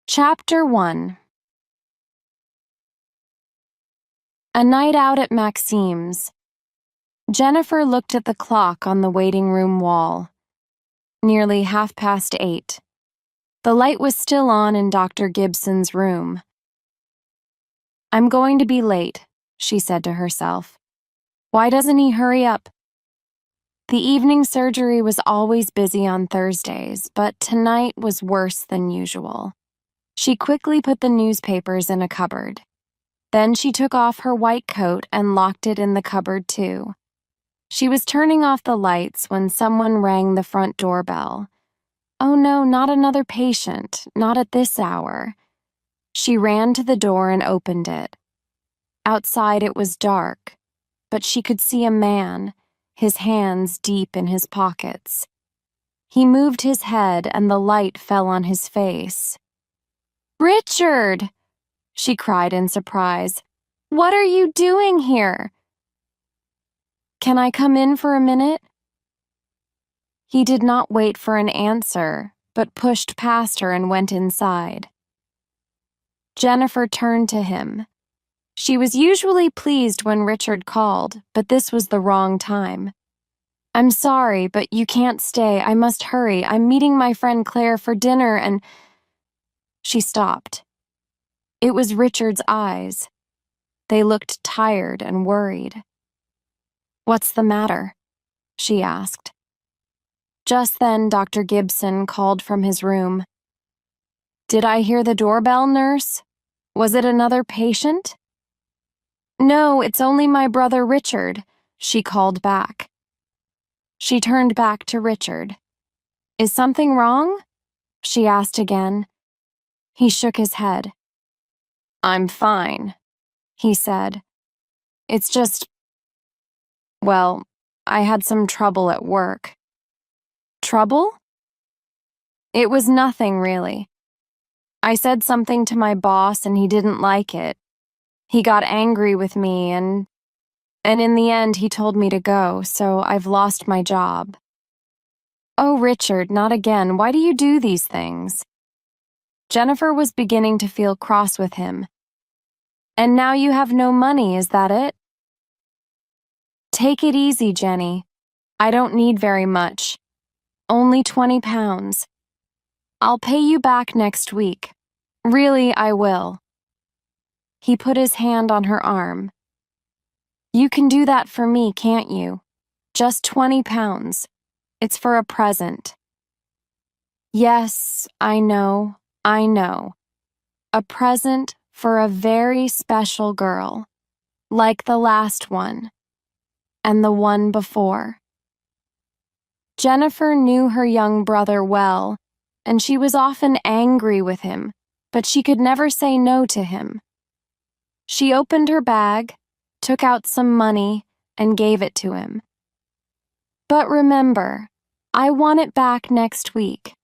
Chapter 1. A night out at Maxime's. Jennifer looked at the clock on the waiting room wall. Nearly 8:30. The light was still on in Dr. Gibson's room. "I'm going to be late," she said to herself. "Why doesn't he hurry up?" The evening surgery was always busy on Thursdays, but tonight was worse than usual. She quickly put the newspapers in a cupboard. Then she took off her white coat and locked it in the cupboard too. She was turning off the lights when someone rang the front doorbell. Oh no, not another patient, not at this hour. She ran to the door and opened it. Outside it was dark, but she could see a man, his hands deep in his pockets. He moved his head and the light fell on his face. "Richard!" she cried in surprise. "What are you doing here?" "Can I come in for a minute?" He did not wait for an answer, but pushed past her and went inside. Jennifer turned to him. She was usually pleased when Richard called, but this was the wrong time. "I'm sorry, but you can't stay. I must hurry. I'm meeting my friend Claire for dinner and—" She stopped. It was Richard's eyes. They looked tired and worried. "What's the matter?" she asked. Just then, Dr. Gibson called from his room. "Did I hear the doorbell, nurse? Was it another patient?" "No, it's only my brother Richard," she called back. She turned back to Richard. "Is something wrong?" she asked again. He shook his head. "I'm fine," he said. "It's just, well, I had some trouble at work." "Trouble?" "It was nothing, really. I said something to my boss and he didn't like it. He got angry with me and in the end he told me to go, so I've lost my job." "Oh, Richard, not again. Why do you do these things?" Jennifer was beginning to feel cross with him. "And now you have no money, is that it?" "Take it easy, Jenny. I don't need very much. Only 20 pounds. I'll pay you back next week. Really, I will." He put his hand on her arm. "You can do that for me, can't you? Just 20 pounds. It's for a present." "Yes, I know. A present for a very special girl, like the last one, and the one before." Jennifer knew her young brother well, and she was often angry with him, but she could never say no to him. She opened her bag, took out some money, and gave it to him. "But remember, I want it back next week."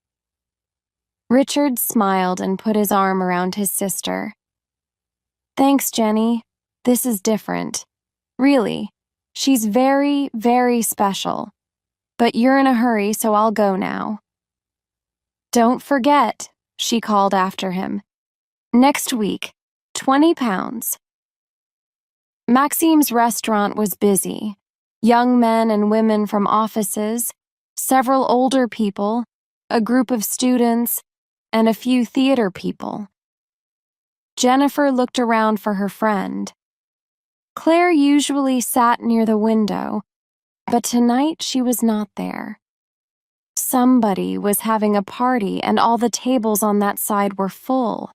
Richard smiled and put his arm around his sister. "Thanks, Jenny. This is different. Really, she's very, very special. But you're in a hurry, so I'll go now." "Don't forget," she called after him. "Next week, 20 pounds. Maxime's restaurant was busy. Young men and women from offices, several older people, a group of students, and a few theater people. Jennifer looked around for her friend. Claire usually sat near the window, but tonight she was not there. Somebody was having a party and all the tables on that side were full.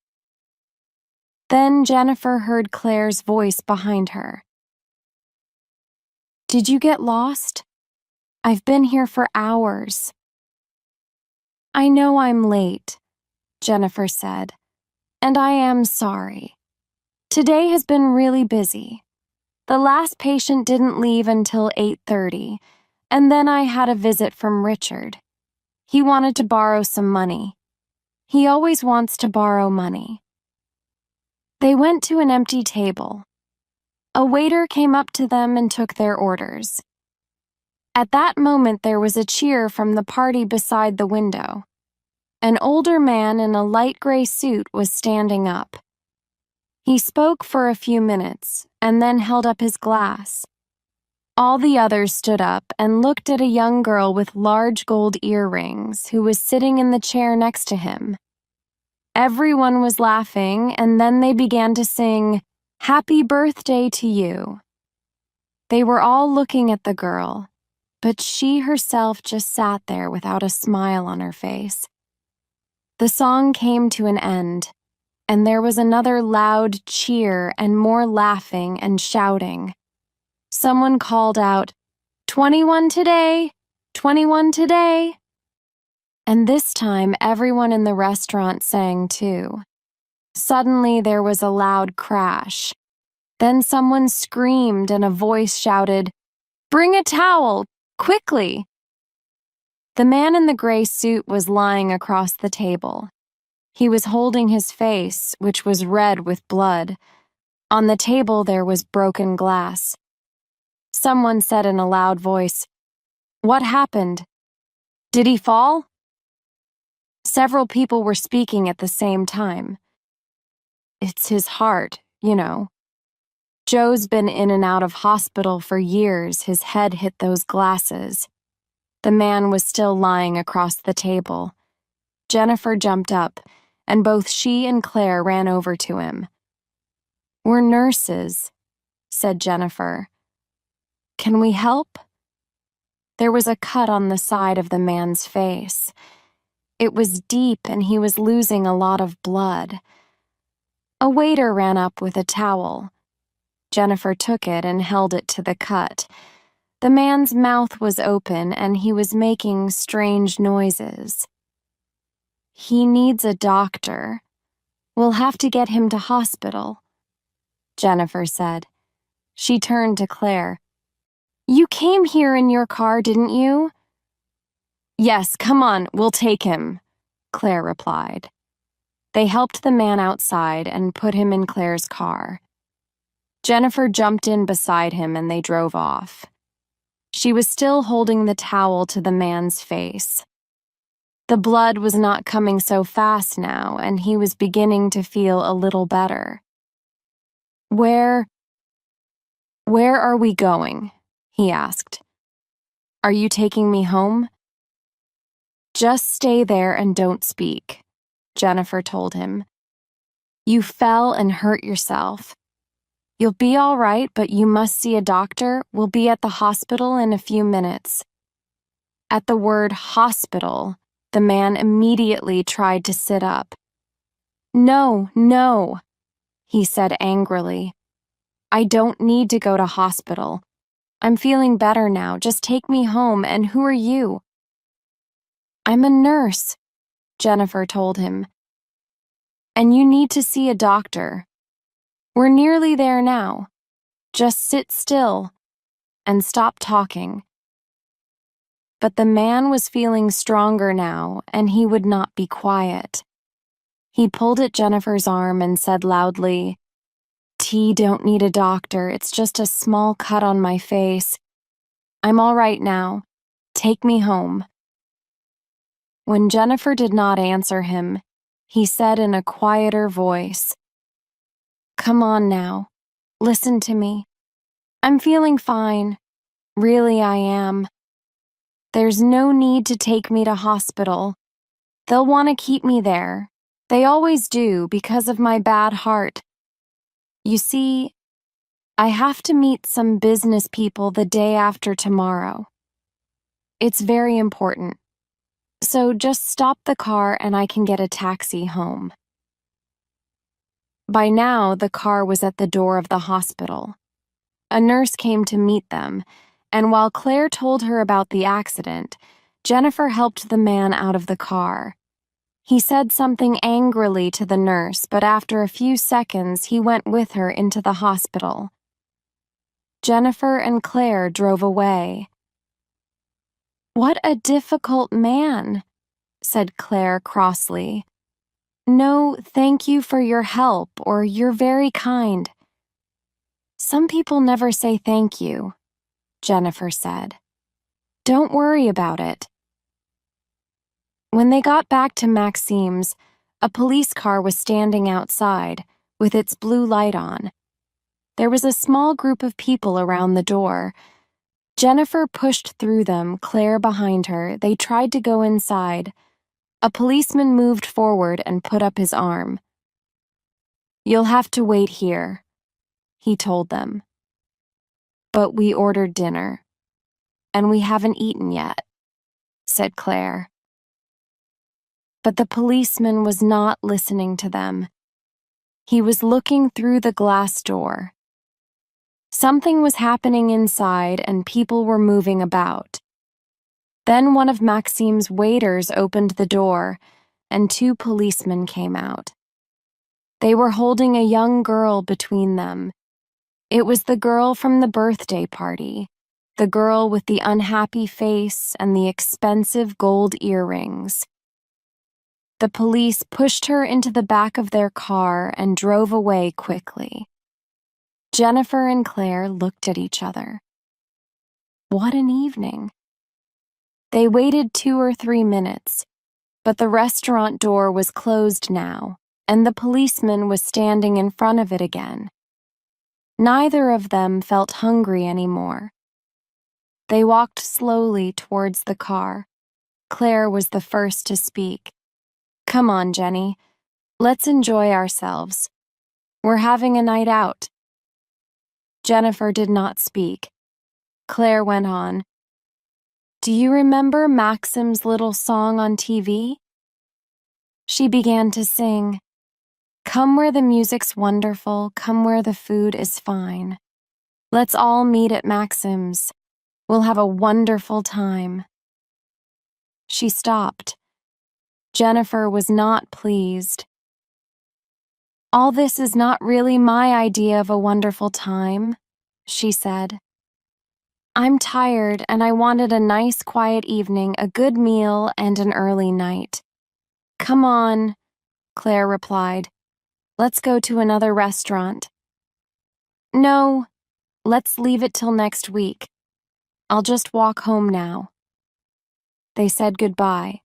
Then Jennifer heard Claire's voice behind her. "Did you get lost? I've been here for hours." "I know I'm late," Jennifer said, "and I am sorry. Today has been really busy. The last patient didn't leave until 8:30, and then I had a visit from Richard. He wanted to borrow some money. He always wants to borrow money." They went to an empty table. A waiter came up to them and took their orders. At that moment there was a cheer from the party beside the window. An older man in a light gray suit was standing up. He spoke for a few minutes and then held up his glass. All the others stood up and looked at a young girl with large gold earrings who was sitting in the chair next to him. Everyone was laughing, and then they began to sing, "Happy Birthday to You." They were all looking at the girl, but she herself just sat there without a smile on her face. The song came to an end, and there was another loud cheer and more laughing and shouting. Someone called out, "21 today! 21 today!" And this time everyone in the restaurant sang too. Suddenly there was a loud crash. Then someone screamed and a voice shouted, "Bring a towel, quickly!" The man in the gray suit was lying across the table. He was holding his face, which was red with blood. On the table there was broken glass. Someone said in a loud voice, "What happened? Did he fall?" Several people were speaking at the same time. "It's his heart, you know. Joe's been in and out of hospital for years. His head hit those glasses." The man was still lying across the table. Jennifer jumped up, and both she and Claire ran over to him. "We're nurses," said Jennifer. "Can we help?" There was a cut on the side of the man's face. It was deep and he was losing a lot of blood. A waiter ran up with a towel. Jennifer took it and held it to the cut. The man's mouth was open and he was making strange noises. "He needs a doctor. We'll have to get him to hospital," Jennifer said. She turned to Claire. "You came here in your car, didn't you?" "Yes, come on, we'll take him," Claire replied. They helped the man outside and put him in Claire's car. Jennifer jumped in beside him and they drove off. She was still holding the towel to the man's face. The blood was not coming so fast now, and he was beginning to feel a little better. Where are we going?" he asked. "Are you taking me home?" "Just stay there and don't speak," Jennifer told him. "You fell and hurt yourself. You'll be all right, but you must see a doctor. We'll be at the hospital in a few minutes." At the word hospital, the man immediately tried to sit up. "No, no," he said angrily. "I don't need to go to hospital. I'm feeling better now. Just take me home. And who are you?" "I'm a nurse," Jennifer told him. "And you need to see a doctor. We're nearly there now. Just sit still and stop talking." But the man was feeling stronger now, and he would not be quiet. He pulled at Jennifer's arm and said loudly, "T don't need a doctor. It's just a small cut on my face. I'm all right now. Take me home." When Jennifer did not answer him, he said in a quieter voice, "Come on now. Listen to me. I'm feeling fine. Really, I am. There's no need to take me to hospital. They'll want to keep me there. They always do because of my bad heart. You see, I have to meet some business people the day after tomorrow. It's very important. So just stop the car and I can get a taxi home." By now, the car was at the door of the hospital. A nurse came to meet them, and while Claire told her about the accident, Jennifer helped the man out of the car. He said something angrily to the nurse, but after a few seconds, he went with her into the hospital. Jennifer and Claire drove away. "What a difficult man," said Claire crossly. "No, thank you for your help, or you're very kind." "Some people never say thank you," Jennifer said. "Don't worry about it." When they got back to Maxime's, a police car was standing outside, with its blue light on. There was a small group of people around the door. Jennifer pushed through them, Claire behind her. They tried to go inside. A policeman moved forward and put up his arm. "You'll have to wait here," he told them. "But we ordered dinner, and we haven't eaten yet," said Claire. But the policeman was not listening to them. He was looking through the glass door. Something was happening inside and people were moving about. Then one of Maxime's waiters opened the door and two policemen came out. They were holding a young girl between them. It was the girl from the birthday party, the girl with the unhappy face and the expensive gold earrings. The police pushed her into the back of their car and drove away quickly. Jennifer and Claire looked at each other. What an evening. They waited 2 or 3 minutes, but the restaurant door was closed now, and the policeman was standing in front of it again. Neither of them felt hungry anymore. They walked slowly towards the car. Claire was the first to speak. "Come on, Jenny. Let's enjoy ourselves. We're having a night out." Jennifer did not speak. Claire went on. "Do you remember Maxim's little song on TV?" She began to sing, "Come where the music's wonderful, come where the food is fine. Let's all meet at Maxim's. We'll have a wonderful time." She stopped. Jennifer was not pleased. "All this is not really my idea of a wonderful time," she said. "I'm tired and I wanted a nice quiet evening, a good meal, and an early night." "Come on," Claire replied. "Let's go to another restaurant." "No, let's leave it till next week. I'll just walk home now." They said goodbye.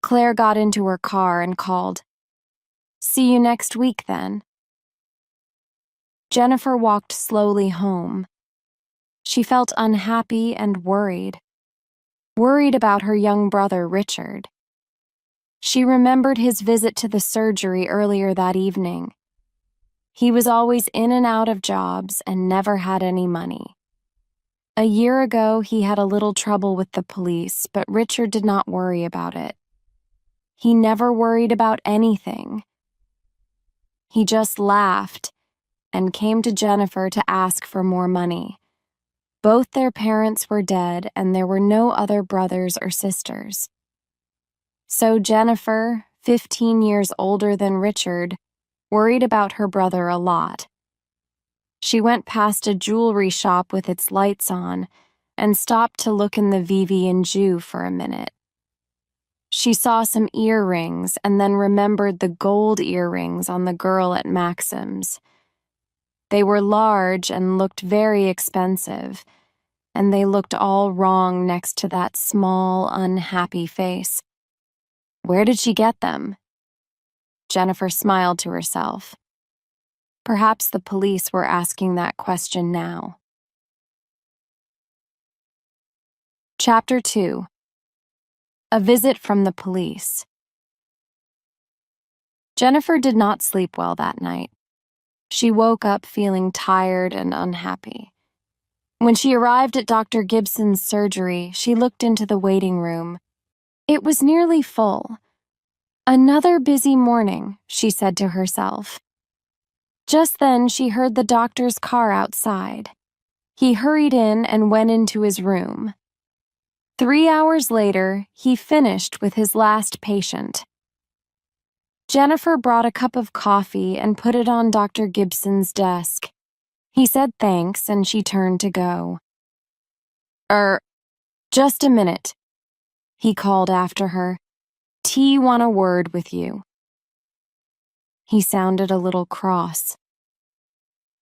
Claire got into her car and called, "See you next week, then." Jennifer walked slowly home. She felt unhappy and worried about her young brother, Richard. She remembered his visit to the surgery earlier that evening. He was always in and out of jobs and never had any money. A year ago, he had a little trouble with the police, but Richard did not worry about it. He never worried about anything. He just laughed and came to Jennifer to ask for more money. Both their parents were dead and there were no other brothers or sisters. So Jennifer, 15 years older than Richard, worried about her brother a lot. She went past a jewelry shop with its lights on and stopped to look in the 𝐒𝐭𝐨𝐫𝐢𝐞𝐬 for a minute. She saw some earrings and then remembered the gold earrings on the girl at Maxim's. They were large and looked very expensive, and they looked all wrong next to that small, unhappy face. Where did she get them? Jennifer smiled to herself. Perhaps the police were asking that question now. Chapter 2. A Visit from the Police. Jennifer did not sleep well that night. She woke up feeling tired and unhappy. When she arrived at Dr. Gibson's surgery, she looked into the waiting room. It was nearly full. Another busy morning, she said to herself. Just then, she heard the doctor's car outside. He hurried in and went into his room. 3 hours later, he finished with his last patient. Jennifer brought a cup of coffee and put it on Dr. Gibson's desk. He said thanks and she turned to go. Just a minute," he called after her. "T want a word with you." He sounded a little cross.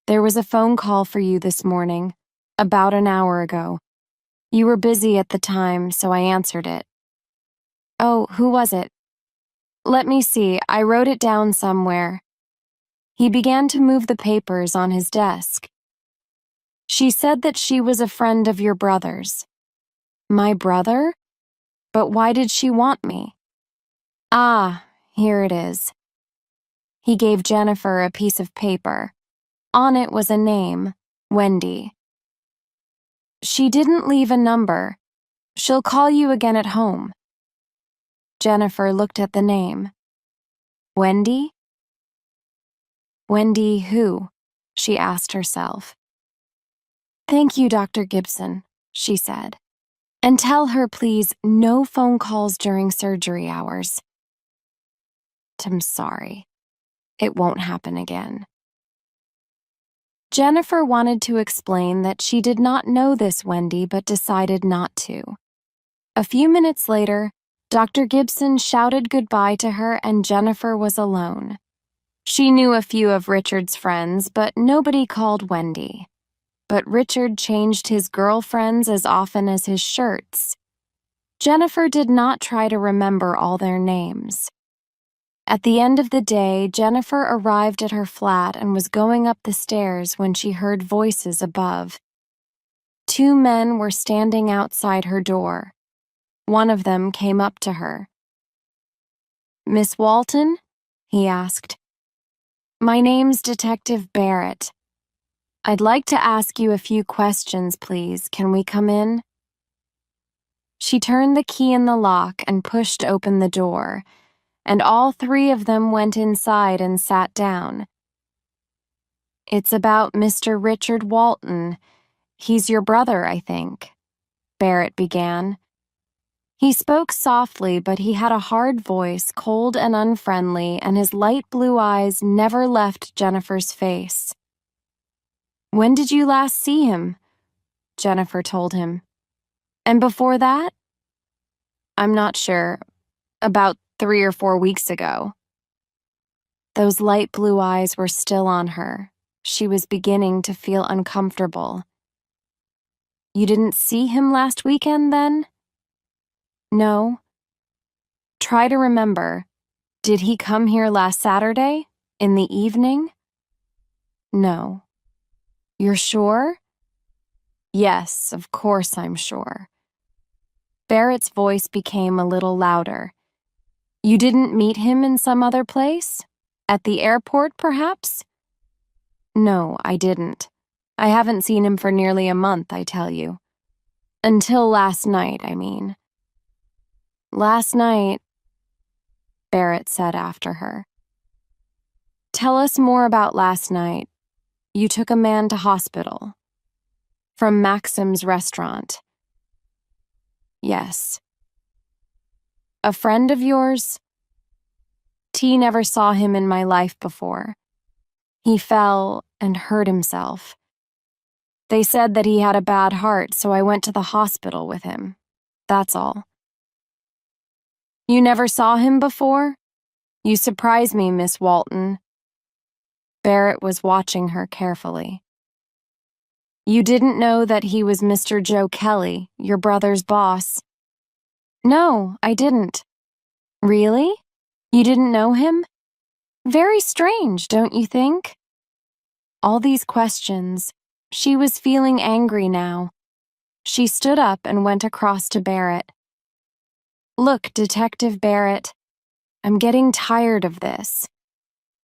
"There was a phone call for you this morning, about an hour ago. You were busy at the time, so I answered it." Oh, who was it? Let me see, I wrote it down somewhere. He began to move the papers on his desk. She said that she was a friend of your brother's. My brother? But why did she want me? Ah, here it is. He gave Jennifer a piece of paper. On it was a name, Wendy. She didn't leave a number. She'll call you again at home. Jennifer looked at the name. Wendy? Wendy who? She asked herself. Thank you, Dr. Gibson, she said. And tell her, please, no phone calls during surgery hours. I'm sorry. It won't happen again. Jennifer wanted to explain that she did not know this Wendy but decided not to. A few minutes later, Dr. Gibson shouted goodbye to her and Jennifer was alone. She knew a few of Richard's friends, but nobody called Wendy. But Richard changed his girlfriends as often as his shirts. Jennifer did not try to remember all their names. At the end of the day, Jennifer arrived at her flat and was going up the stairs when she heard voices above. Two men were standing outside her door. One of them came up to her. Miss Walton? He asked. My name's Detective Barrett. I'd like to ask you a few questions, please. Can we come in? She turned the key in the lock and pushed open the door, and all three of them went inside and sat down. It's about Mr. Richard Walton. He's your brother, I think, Barrett began. He spoke softly, but he had a hard voice, cold and unfriendly, and his light blue eyes never left Jennifer's face. When did you last see him? Jennifer told him. And before that? I'm not sure. About 3 or 4 weeks ago. Those light blue eyes were still on her. She was beginning to feel uncomfortable. You didn't see him last weekend, then? No. Try to remember. Did he come here last Saturday? In the evening? No. You're sure? Yes, of course I'm sure. Barrett's voice became a little louder. You didn't meet him in some other place? At the airport, perhaps? No, I didn't. I haven't seen him for nearly a month, I tell you. Until last night, I mean. Last night, Barrett said after her. Tell us more about last night. You took a man to hospital. From Maxim's restaurant. Yes. A friend of yours? T never saw him in my life before. He fell and hurt himself. They said that he had a bad heart, so I went to the hospital with him. That's all. You never saw him before? You surprise me, Miss Walton. Barrett was watching her carefully. You didn't know that he was Mr. Joe Kelly, your brother's boss? No, I didn't. Really? You didn't know him? Very strange, don't you think? All these questions. She was feeling angry now. She stood up and went across to Barrett. Look, Detective Barrett, I'm getting tired of this.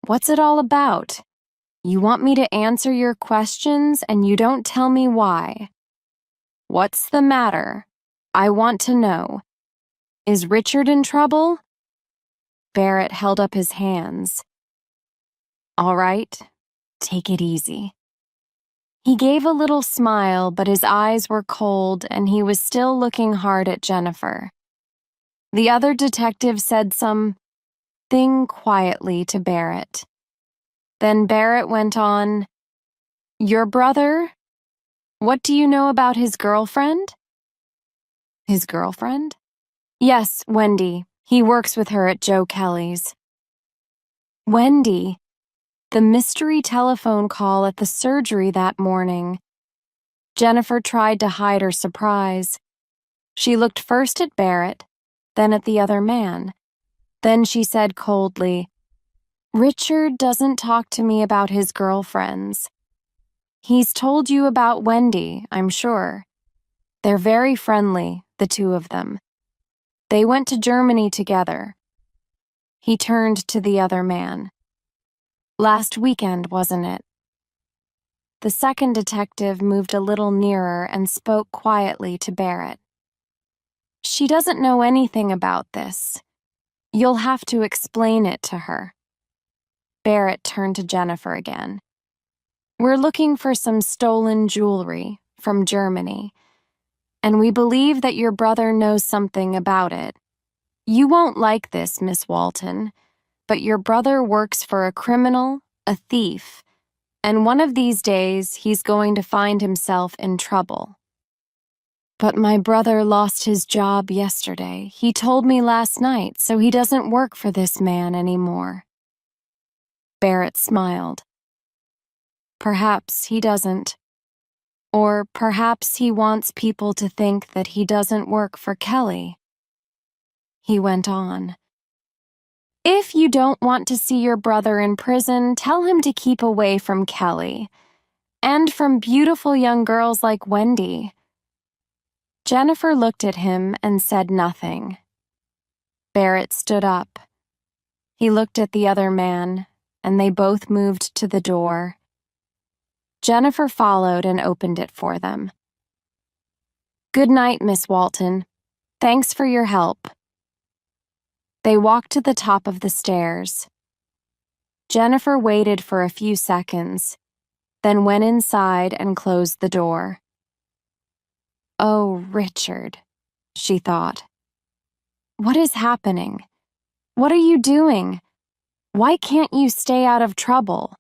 What's it all about? You want me to answer your questions and you don't tell me why. What's the matter? I want to know. Is Richard in trouble? Barrett held up his hands. All right, take it easy. He gave a little smile, but his eyes were cold and he was still looking hard at Jennifer. The other detective said something quietly to Barrett. Then Barrett went on, Your brother? What do you know about his girlfriend? His girlfriend? Yes, Wendy. He works with her at Joe Kelly's. Wendy? The mystery telephone call at the surgery that morning. Jennifer tried to hide her surprise. She looked first at Barrett, then at the other man. Then she said coldly, "Richard doesn't talk to me about his girlfriends. He's told you about Wendy, I'm sure. They're very friendly, the two of them. They went to Germany together." He turned to the other man. "Last weekend, wasn't it?" The second detective moved a little nearer and spoke quietly to Barrett. "She doesn't know anything about this. You'll have to explain it to her." Barrett turned to Jennifer again. "We're looking for some stolen jewelry from Germany, and we believe that your brother knows something about it. You won't like this, Miss Walton, but your brother works for a criminal, a thief, and one of these days he's going to find himself in trouble." "But my brother lost his job yesterday. He told me last night, so he doesn't work for this man anymore." Barrett smiled. "Perhaps he doesn't. Or perhaps he wants people to think that he doesn't work for Kelly." He went on. "If you don't want to see your brother in prison, tell him to keep away from Kelly. And from beautiful young girls like Wendy." Jennifer looked at him and said nothing. Barrett stood up. He looked at the other man, and they both moved to the door. Jennifer followed and opened it for them. "Good night, Miss Walton. Thanks for your help." They walked to the top of the stairs. Jennifer waited for a few seconds, then went inside and closed the door. "Oh, Richard," she thought. "What is happening? What are you doing? Why can't you stay out of trouble?"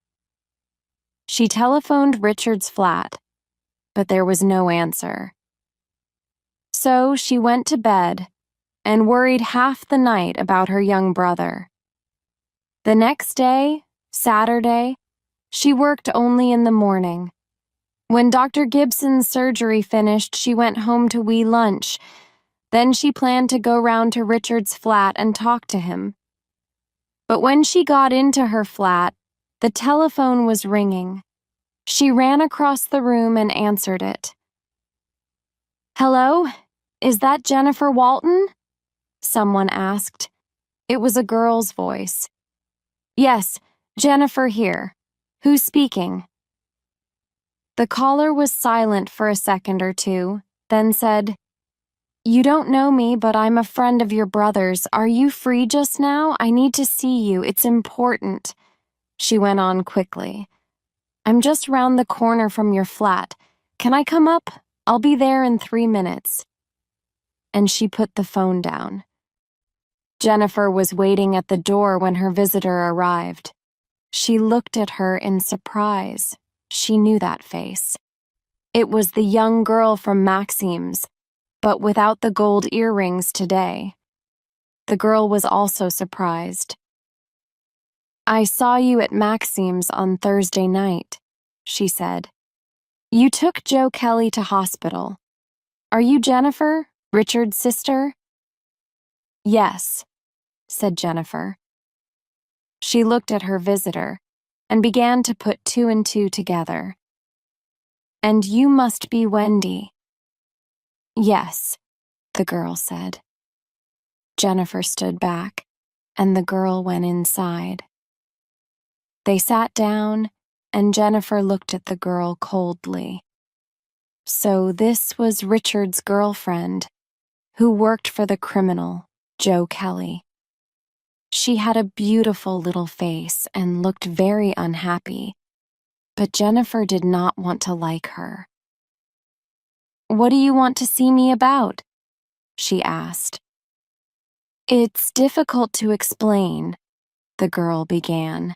She telephoned Richard's flat, but there was no answer. So she went to bed and worried half the night about her young brother. The next day, Saturday, she worked only in the morning. When Dr. Gibson's surgery finished, she went home to wee lunch. Then she planned to go round to Richard's flat and talk to him. But when she got into her flat, the telephone was ringing. She ran across the room and answered it. "Hello? Is that Jennifer Walton?" someone asked. It was a girl's voice. "Yes, Jennifer here. Who's speaking?" The caller was silent for a second or two, then said, "You don't know me, but I'm a friend of your brother's. Are you free just now? I need to see you. It's important." She went on quickly. "I'm just round the corner from your flat. Can I come up? I'll be there in 3 minutes." And she put the phone down. Jennifer was waiting at the door when her visitor arrived. She looked at her in surprise. She knew that face. It was the young girl from 𝐒𝐿𝐴𝐵𝐵's, but without the gold earrings today. The girl was also surprised. "I saw you at 𝐒𝐿𝐴𝐵𝐵's on Thursday night," she said. "You took Joe Kelly to hospital. Are you Jennifer, Richard's sister?" "Yes," said Jennifer. She looked at her visitor and began to put two and two together. "And you must be Wendy." "Yes," the girl said. Jennifer stood back, and the girl went inside. They sat down, and Jennifer looked at the girl coldly. So this was Richard's girlfriend, who worked for the criminal, Joe Kelly. She had a beautiful little face and looked very unhappy, but Jennifer did not want to like her. "What do you want to see me about?" she asked. "It's difficult to explain," the girl began.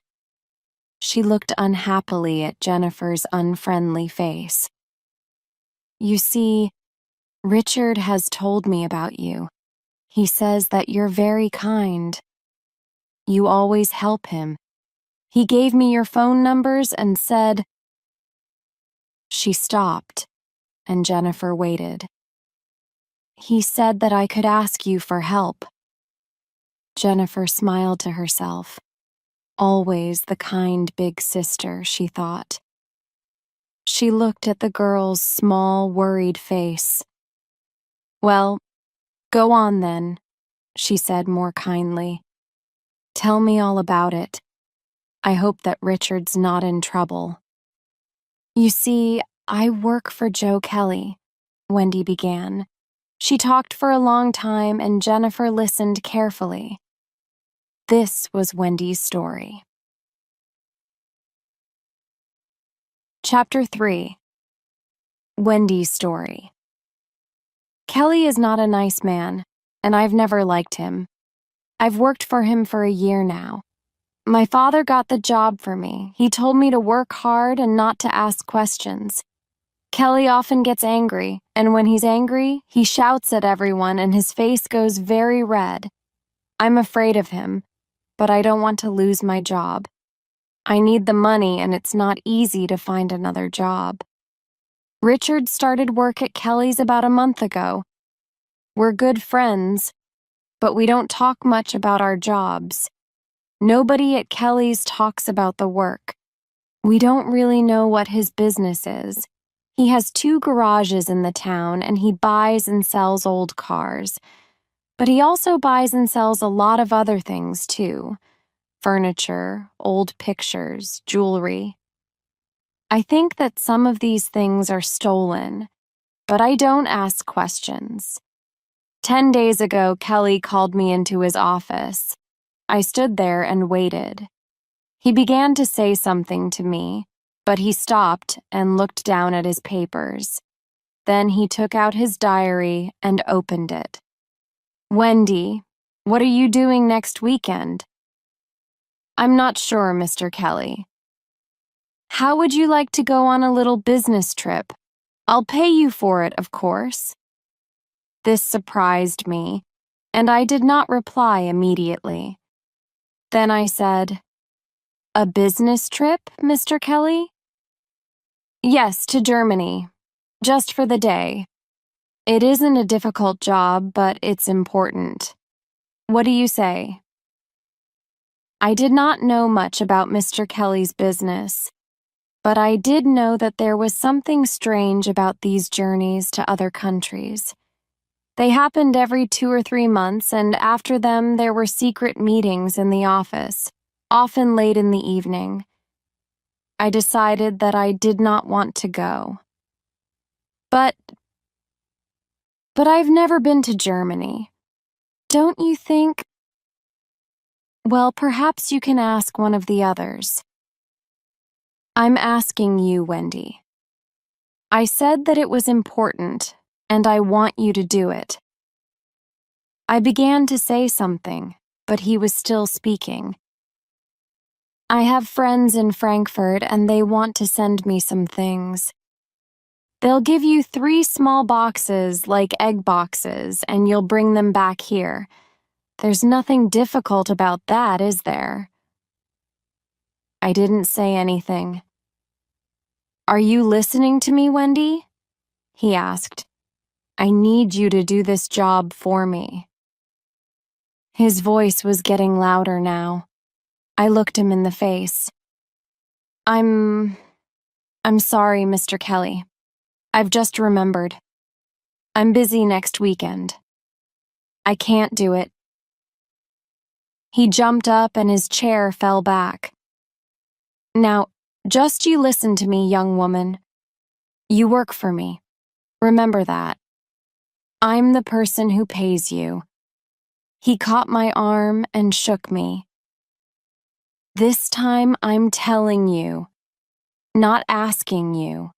She looked unhappily at Jennifer's unfriendly face. "You see, Richard has told me about you. He says that you're very kind. You always help him. He gave me your phone numbers and said—" She stopped, and Jennifer waited. "He said that I could ask you for help," Jennifer smiled to herself. Always the kind big sister, she thought. She looked at the girl's small, worried face. "Well, go on then," she said more kindly. "Tell me all about it. I hope that Richard's not in trouble." "You see, I work for Joe Kelly," Wendy began. She talked for a long time and Jennifer listened carefully. This was Wendy's story. Chapter 3. Wendy's story. Kelly is not a nice man, and I've never liked him. I've worked for him for a year now. My father got the job for me. He told me to work hard and not to ask questions. Kelly often gets angry, and when he's angry, he shouts at everyone and his face goes very red. I'm afraid of him, but I don't want to lose my job. I need the money, and it's not easy to find another job. Richard started work at Kelly's about a month ago. We're good friends, but we don't talk much about our jobs. Nobody at Kelly's talks about the work. We don't really know what his business is. He has 2 garages in the town and he buys and sells old cars. But he also buys and sells a lot of other things too. Furniture, old pictures, jewelry. I think that some of these things are stolen, but I don't ask questions. 10 days ago, Kelly called me into his office. I stood there and waited. He began to say something to me, but he stopped and looked down at his papers. Then he took out his diary and opened it. "Wendy, what are you doing next weekend?" "I'm not sure, Mr. Kelly." "How would you like to go on a little business trip? I'll pay you for it, of course." This surprised me, and I did not reply immediately. Then I said, "A business trip, Mr. Kelly?" "Yes, to Germany, just for the day. It isn't a difficult job, but it's important. What do you say?" I did not know much about Mr. Kelly's business, but I did know that there was something strange about these journeys to other countries. They happened every 2 or 3 months, and after them there were secret meetings in the office, often late in the evening. I decided that I did not want to go. But I've never been to Germany. Don't you think? Well, perhaps you can ask one of the others. I'm asking you, Wendy. I said that it was important, and I want you to do it. I began to say something, but he was still speaking. I have friends in Frankfurt, and they want to send me some things. They'll give you 3 small boxes, like egg boxes, and you'll bring them back here. There's nothing difficult about that, is there? I didn't say anything. Are you listening to me, Wendy? He asked. I need you to do this job for me. His voice was getting louder now. I looked him in the face. I'm sorry, Mr. Kelly. I've just remembered. I'm busy next weekend. I can't do it. He jumped up and his chair fell back. Now, just you listen to me, young woman. You work for me. Remember that. I'm the person who pays you. He caught my arm and shook me. This time I'm telling you, not asking you.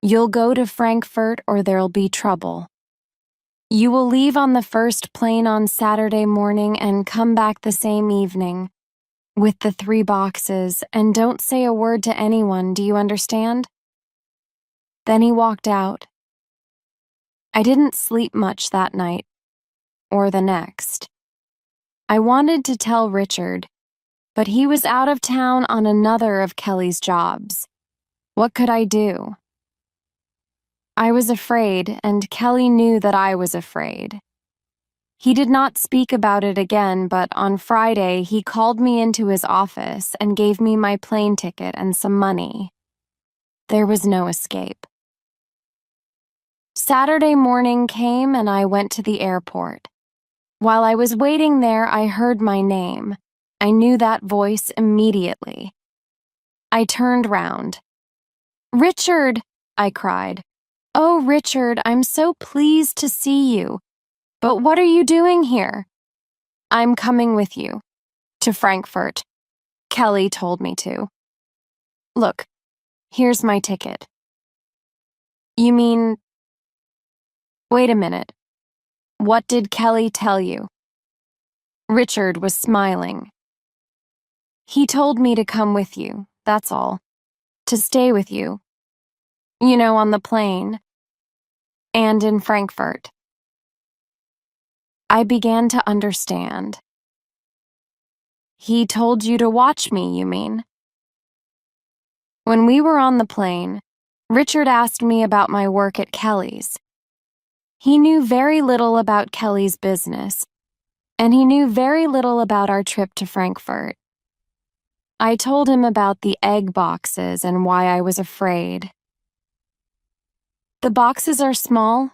You'll go to Frankfurt or there'll be trouble. You will leave on the first plane on Saturday morning and come back the same evening with the 3 boxes, and don't say a word to anyone, do you understand? Then he walked out. I didn't sleep much that night, or the next. I wanted to tell Richard, but he was out of town on another of Kelly's jobs. What could I do? I was afraid, and Kelly knew that I was afraid. He did not speak about it again, but on Friday he called me into his office and gave me my plane ticket and some money. There was no escape. Saturday morning came and I went to the airport. While I was waiting there, I heard my name. I knew that voice immediately. I turned round. "Richard!" I cried. "Oh, Richard, I'm so pleased to see you. But what are you doing here?" "I'm coming with you. To Frankfurt. Kelly told me to. Look, here's my ticket." "You mean—" "Wait a minute. What did Kelly tell you?" Richard was smiling. "He told me to come with you, that's all. To stay with you. You know, on the plane. And in Frankfurt." I began to understand. "He told you to watch me, you mean?" When we were on the plane, Richard asked me about my work at Kelly's. He knew very little about Kelly's business, and he knew very little about our trip to Frankfurt. I told him about the egg boxes and why I was afraid. "The boxes are small,"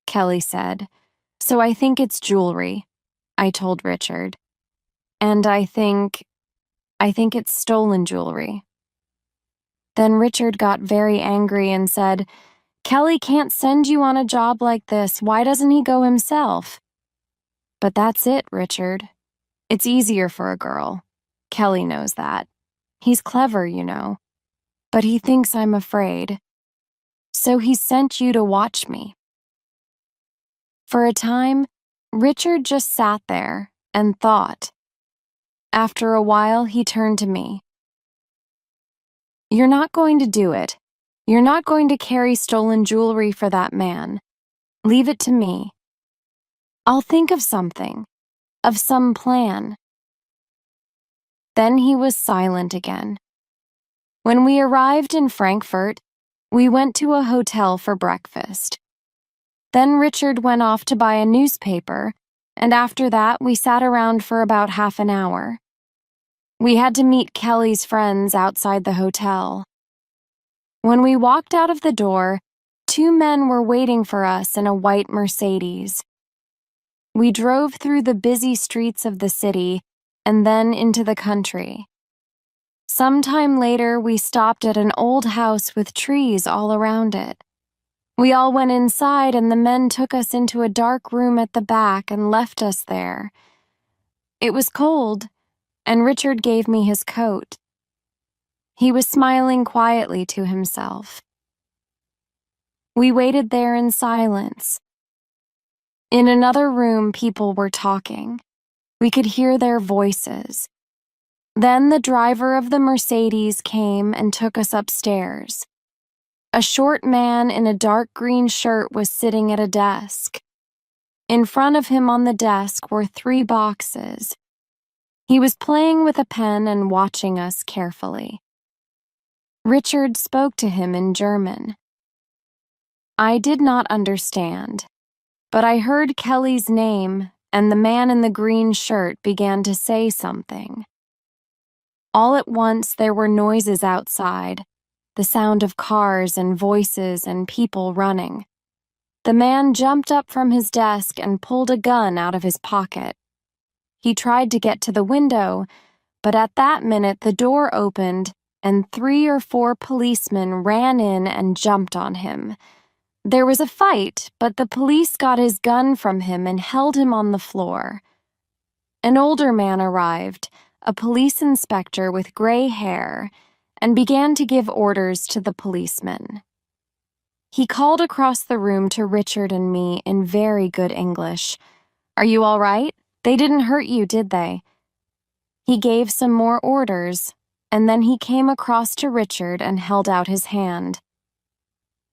Kelly said, "so I think it's jewelry," I told Richard. "And I think it's stolen jewelry." Then Richard got very angry and said, "Kelly can't send you on a job like this. Why doesn't he go himself?" "But that's it, Richard. It's easier for a girl. Kelly knows that. He's clever, you know. But he thinks I'm afraid. So he sent you to watch me." For a time, Richard just sat there and thought. After a while, he turned to me. "You're not going to do it. You're not going to carry stolen jewelry for that man. Leave it to me. I'll think of something, of some plan." Then he was silent again. When we arrived in Frankfurt, we went to a hotel for breakfast. Then Richard went off to buy a newspaper, and after that we sat around for about half an hour. We had to meet Kelly's friends outside the hotel. When we walked out of the door, 2 men were waiting for us in a white Mercedes. We drove through the busy streets of the city and then into the country. Sometime later, we stopped at an old house with trees all around it. We all went inside and the men took us into a dark room at the back and left us there. It was cold, and Richard gave me his coat. He was smiling quietly to himself. We waited there in silence. In another room, people were talking. We could hear their voices. Then the driver of the Mercedes came and took us upstairs. A short man in a dark green shirt was sitting at a desk. In front of him on the desk were 3 boxes. He was playing with a pen and watching us carefully. Richard spoke to him in German. I did not understand, but I heard Kelly's name, and the man in the green shirt began to say something. All at once there were noises outside, the sound of cars and voices and people running. The man jumped up from his desk and pulled a gun out of his pocket. He tried to get to the window, but at that minute the door opened and 3 or 4 policemen ran in and jumped on him. There was a fight, but the police got his gun from him and held him on the floor. An older man arrived, a police inspector with gray hair, and began to give orders to the policemen. He called across the room to Richard and me in very good English. "Are you all right? They didn't hurt you, did they?" He gave some more orders, and then he came across to Richard and held out his hand.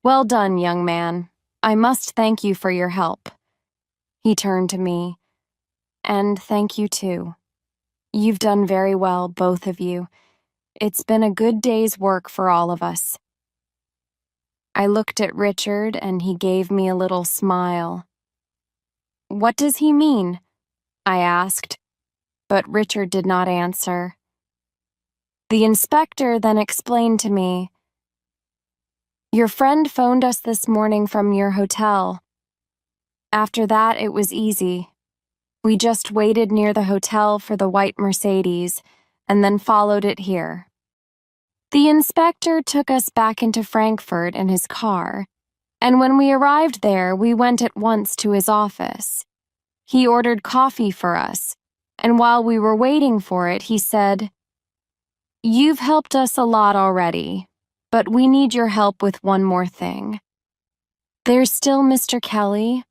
"Well done, young man. I must thank you for your help." He turned to me. "And thank you too. You've done very well, both of you. It's been a good day's work for all of us." I looked at Richard and he gave me a little smile. What does he mean? I asked, but Richard did not answer. The inspector then explained to me, "Your friend phoned us this morning from your hotel. After that, it was easy. We just waited near the hotel for the white Mercedes and then followed it here." The inspector took us back into Frankfurt in his car, and when we arrived there, we went at once to his office. He ordered coffee for us, and while we were waiting for it, he said, "You've helped us a lot already, but we need your help with one more thing. There's still Mr. Kelly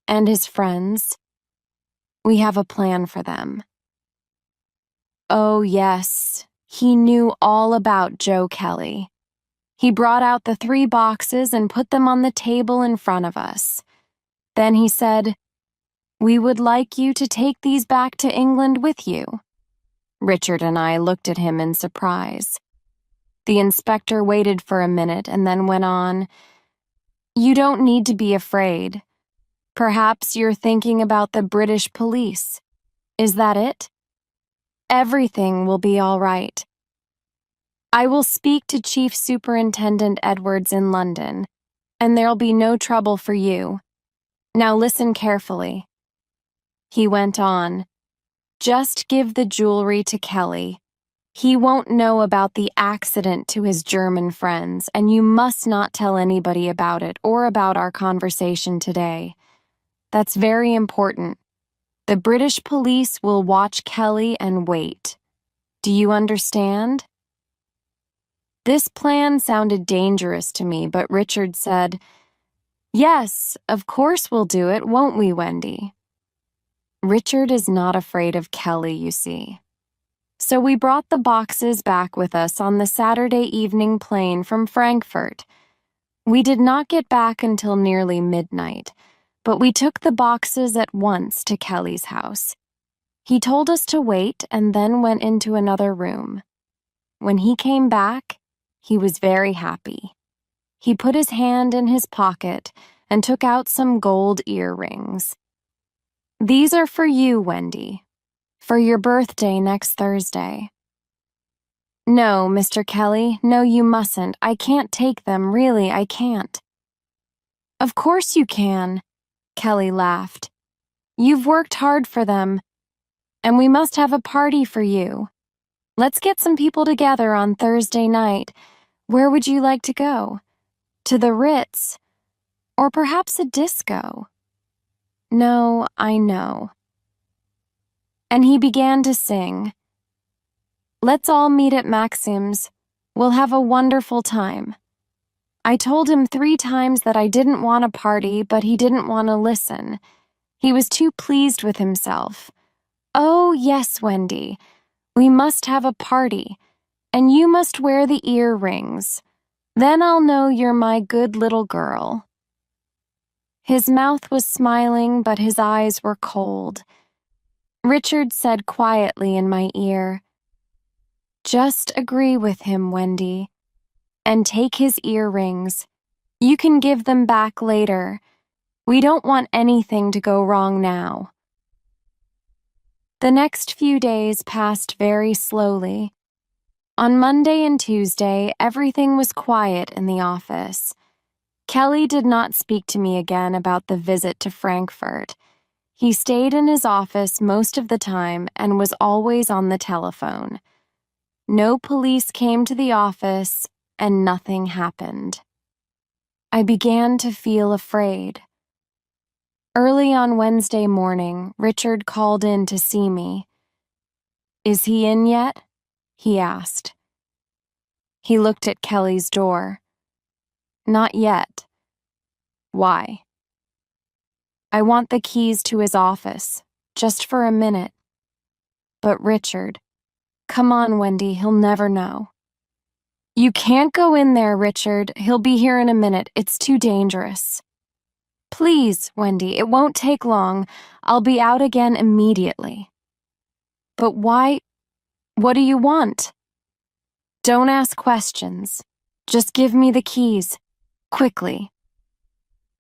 and his friends. We have a plan for them." Oh, yes. He knew all about Joe Kelly. He brought out the 3 boxes and put them on the table in front of us. Then he said, "We would like you to take these back to England with you." Richard and I looked at him in surprise. The inspector waited for a minute and then went on, "You don't need to be afraid. Perhaps you're thinking about the British police. Is that it? Everything will be all right. I will speak to Chief Superintendent Edwards in London, and there'll be no trouble for you. Now listen carefully." He went on, "Just give the jewelry to Kelly. He won't know about the accident to his German friends, and you must not tell anybody about it or about our conversation today. That's very important. The British police will watch Kelly and wait. Do you understand?" This plan sounded dangerous to me, but Richard said, "Yes, of course we'll do it, won't we, Wendy?" Richard is not afraid of Kelly, you see. So we brought the boxes back with us on the Saturday evening plane from Frankfurt. We did not get back until nearly midnight, but we took the boxes at once to Kelly's house. He told us to wait and then went into another room. When he came back, he was very happy. He put his hand in his pocket and took out some gold earrings. "These are for you, Wendy, for your birthday next Thursday." "No, Mr. Kelly, no, you mustn't. I can't take them, really, I can't." "Of course you can," Kelly laughed. "You've worked hard for them, and we must have a party for you. Let's get some people together on Thursday night. Where would you like to go? To the Ritz? Or perhaps a disco?" "No, I know." And he began to sing. "Let's all meet at Maxim's. We'll have a wonderful time." I told him 3 times that I didn't want a party, but he didn't want to listen. He was too pleased with himself. "Oh, yes, Wendy. We must have a party, and you must wear the earrings. Then I'll know you're my good little girl." His mouth was smiling, but his eyes were cold. Richard said quietly in my ear, "Just agree with him, Wendy, and take his earrings. You can give them back later. We don't want anything to go wrong now." The next few days passed very slowly. On Monday and Tuesday, everything was quiet in the office. Kelly did not speak to me again about the visit to Frankfurt. He stayed in his office most of the time and was always on the telephone. No police came to the office, and nothing happened. I began to feel afraid. Early on Wednesday morning, Richard called in to see me. "Is he in yet?" he asked. He looked at Kelly's door. "Not yet." "Why?" "I want the keys to his office, just for a minute." "But Richard, come on, Wendy, he'll never know." "You can't go in there, Richard. He'll be here in a minute. It's too dangerous." "Please, Wendy, it won't take long. I'll be out again immediately." "But why? What do you want?" "Don't ask questions. Just give me the keys. Quickly."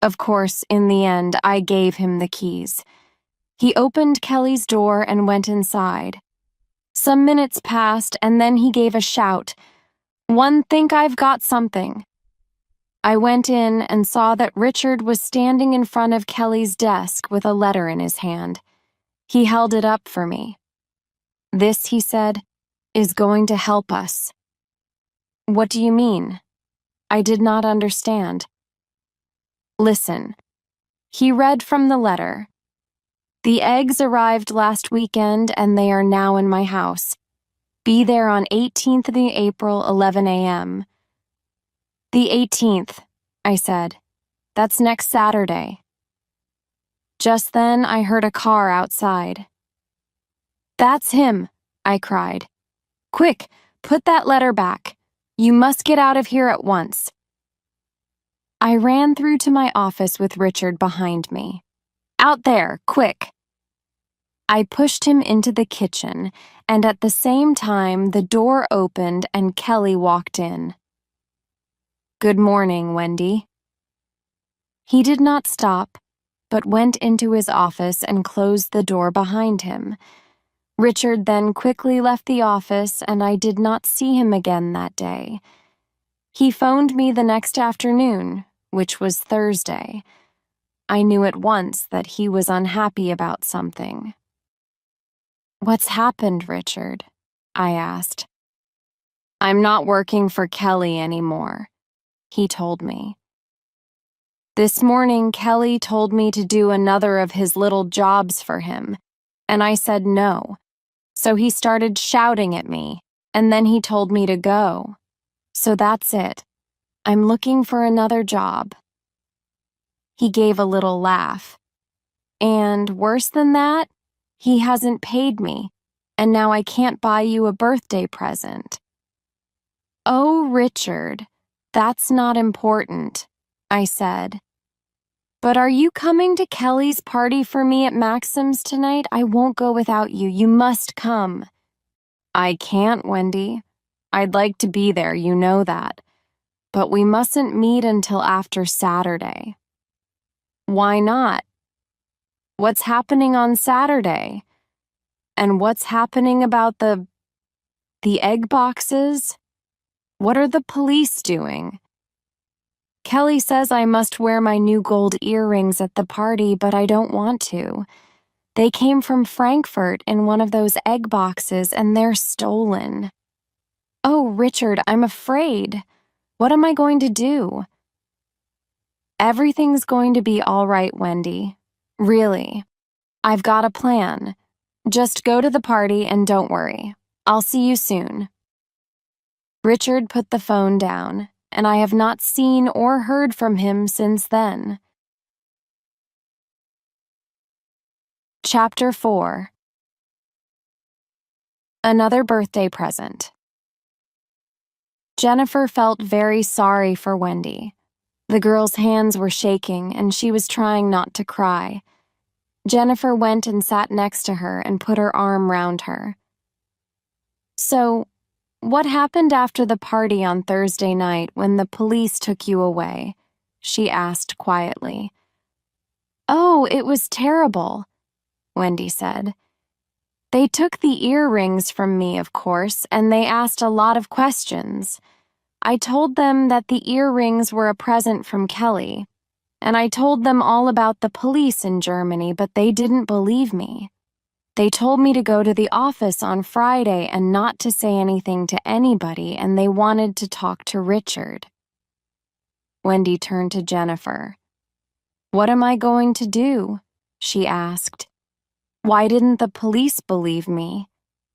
Of course, in the end, I gave him the keys. He opened Kelly's door and went inside. Some minutes passed, and then he gave a shout. "One think I've got something." I went in and saw that Richard was standing in front of Kelly's desk with a letter in his hand. He held it up for me. "This," he said, "is going to help us." "What do you mean?" I did not understand. "Listen." He read from the letter. "The eggs arrived last weekend and they are now in my house. Be there on 18th of April, 11 a.m. "The 18th, I said. "That's next Saturday." Just then I heard a car outside. "That's him," I cried. "Quick, put that letter back. You must get out of here at once." I ran through to my office with Richard behind me. "Out there, quick." I pushed him into the kitchen, and at the same time the door opened and Kelly walked in. "Good morning, Wendy." He did not stop, but went into his office and closed the door behind him. Richard then quickly left the office, and I did not see him again that day. He phoned me the next afternoon, which was Thursday. I knew at once that he was unhappy about something. "What's happened, Richard?" I asked. "I'm not working for Kelly anymore," he told me. "This morning, Kelly told me to do another of his little jobs for him, and I said no. So he started shouting at me, and then he told me to go. So that's it. I'm looking for another job." He gave a little laugh. "And worse than that, he hasn't paid me, and now I can't buy you a birthday present." "Oh, Richard, that's not important," I said. "But are you coming to Kelly's party for me at Maxim's tonight? I won't go without you. You must come." "I can't, Wendy. I'd like to be there, you know that. But we mustn't meet until after Saturday." "Why not?" "What's happening on Saturday? And what's happening about the egg boxes? What are the police doing?" "Kelly says I must wear my new gold earrings at the party, but I don't want to. They came from Frankfurt in one of those egg boxes, and they're stolen." "Oh, Richard, I'm afraid. What am I going to do?" "Everything's going to be all right, Wendy. Really. I've got a plan. Just go to the party and don't worry. I'll see you soon." Richard put the phone down, and I have not seen or heard from him since then. Chapter 4. Another birthday present. Jennifer felt very sorry for Wendy. The girl's hands were shaking, and she was trying not to cry. Jennifer went and sat next to her and put her arm round her. "So, what happened after the party on Thursday night when the police took you away?" she asked quietly. "Oh, it was terrible," Wendy said. "They took the earrings from me, of course, and they asked a lot of questions. I told them that the earrings were a present from Kelly, and I told them all about the police in Germany, but they didn't believe me. They told me to go to the office on Friday and not to say anything to anybody, and they wanted to talk to Richard." Wendy turned to Jennifer. "What am I going to do?" she asked. "Why didn't the police believe me?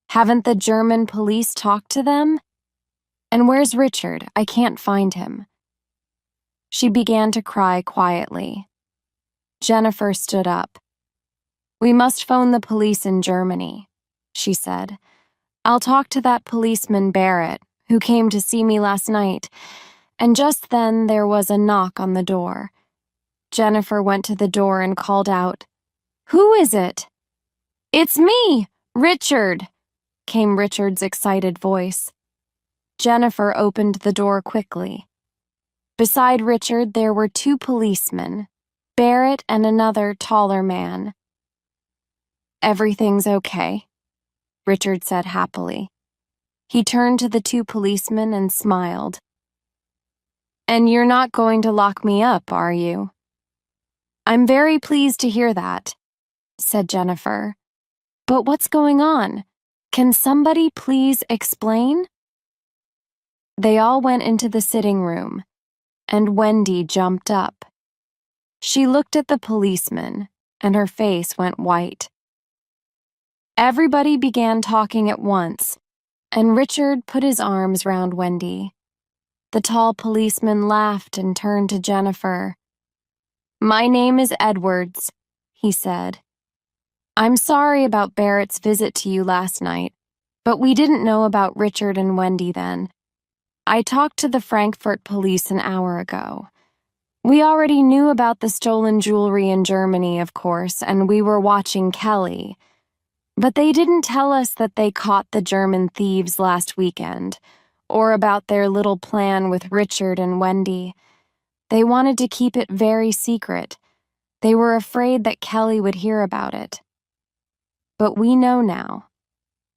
Haven't the German police talked to them? And where's Richard? I can't find him." She began to cry quietly. Jennifer stood up. "We must phone the police in Germany," she said. "I'll talk to that policeman Barrett, who came to see me last night." And just then there was a knock on the door. Jennifer went to the door and called out, "Who is it?" "It's me, Richard," came Richard's excited voice. Jennifer opened the door quickly. Beside Richard there were two policemen, Barrett and another taller man. Everything's okay, Richard said happily. He turned to the two policemen and smiled. And you're not going to lock me up, are you? I'm very pleased to hear that, said Jennifer. But what's going on? Can somebody please explain? They all went into the sitting room, and Wendy jumped up. She looked at the policeman, and her face went white. Everybody began talking at once, and Richard put his arms round Wendy. The tall policeman laughed and turned to Jennifer. My name is Edwards, he said. I'm sorry about Barrett's visit to you last night, but we didn't know about Richard and Wendy then. I talked to the Frankfurt police an hour ago. We already knew about the stolen jewelry in Germany, of course, and we were watching Kelly. But they didn't tell us that they caught the German thieves last weekend, or about their little plan with Richard and Wendy. They wanted to keep it very secret. They were afraid that Kelly would hear about it. But we know now,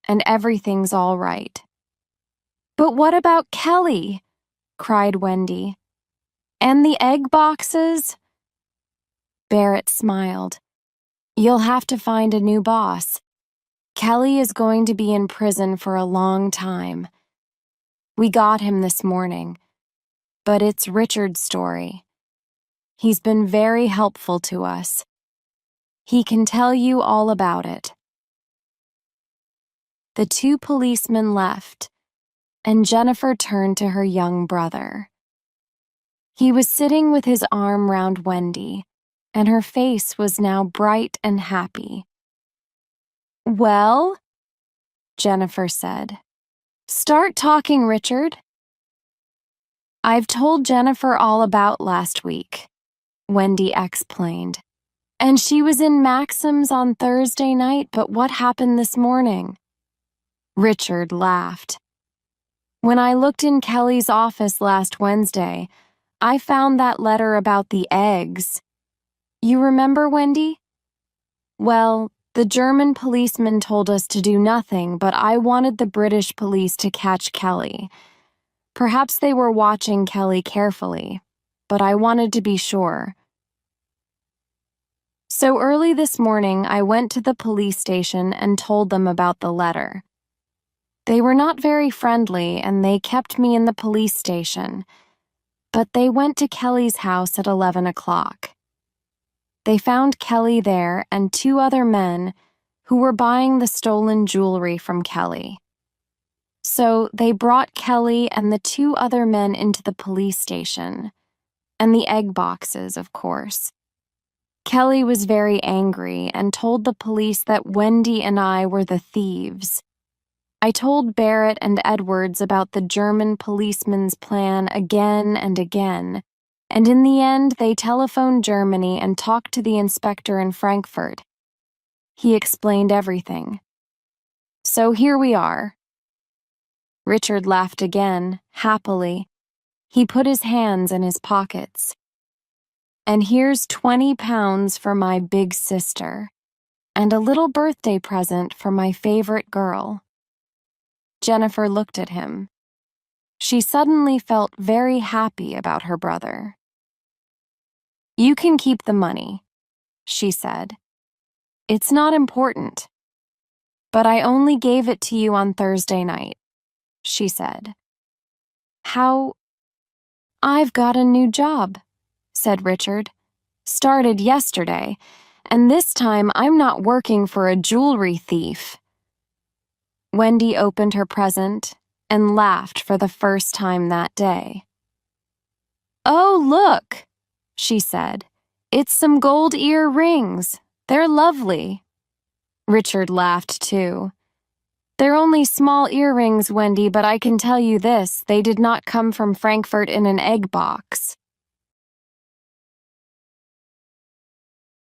and everything's all right. But what about Kelly? Cried Wendy. And the egg boxes? Barrett smiled. You'll have to find a new boss. Kelly is going to be in prison for a long time. We got him this morning, but it's Richard's story. He's been very helpful to us. He can tell you all about it. The two policemen left, and Jennifer turned to her young brother. He was sitting with his arm round Wendy, and her face was now bright and happy. Well, Jennifer said. Start talking, Richard. I've told Jennifer all about last week, Wendy explained. And she was in Maxim's on Thursday night, but what happened this morning? Richard laughed. When I looked in Kelly's office last Wednesday, I found that letter about the eggs. You remember, Wendy? Well, the German policeman told us to do nothing, but I wanted the British police to catch Kelly. Perhaps they were watching Kelly carefully, but I wanted to be sure. So early this morning, I went to the police station and told them about the letter. They were not very friendly, and they kept me in the police station. But they went to Kelly's house at 11 o'clock. They found Kelly there and two other men who were buying the stolen jewelry from Kelly. So they brought Kelly and the two other men into the police station, and the egg boxes, of course. Kelly was very angry and told the police that Wendy and I were the thieves. I told Barrett and Edwards about the German policeman's plan again and again, and in the end they telephoned Germany and talked to the inspector in Frankfurt. He explained everything. So here we are. Richard laughed again, happily. He put his hands in his pockets. And here's 20 pounds for my big sister, and a little birthday present for my favorite girl. Jennifer looked at him. She suddenly felt very happy about her brother. You can keep the money, she said. It's not important. But I only gave it to you on Thursday night, she said. How? I've got a new job, said Richard. Started yesterday, and this time I'm not working for a jewelry thief. Wendy opened her present and laughed for the first time that day. Oh, look, she said. It's some gold earrings. They're lovely. Richard laughed too. They're only small earrings, Wendy, but I can tell you this, they did not come from Frankfurt in an egg box.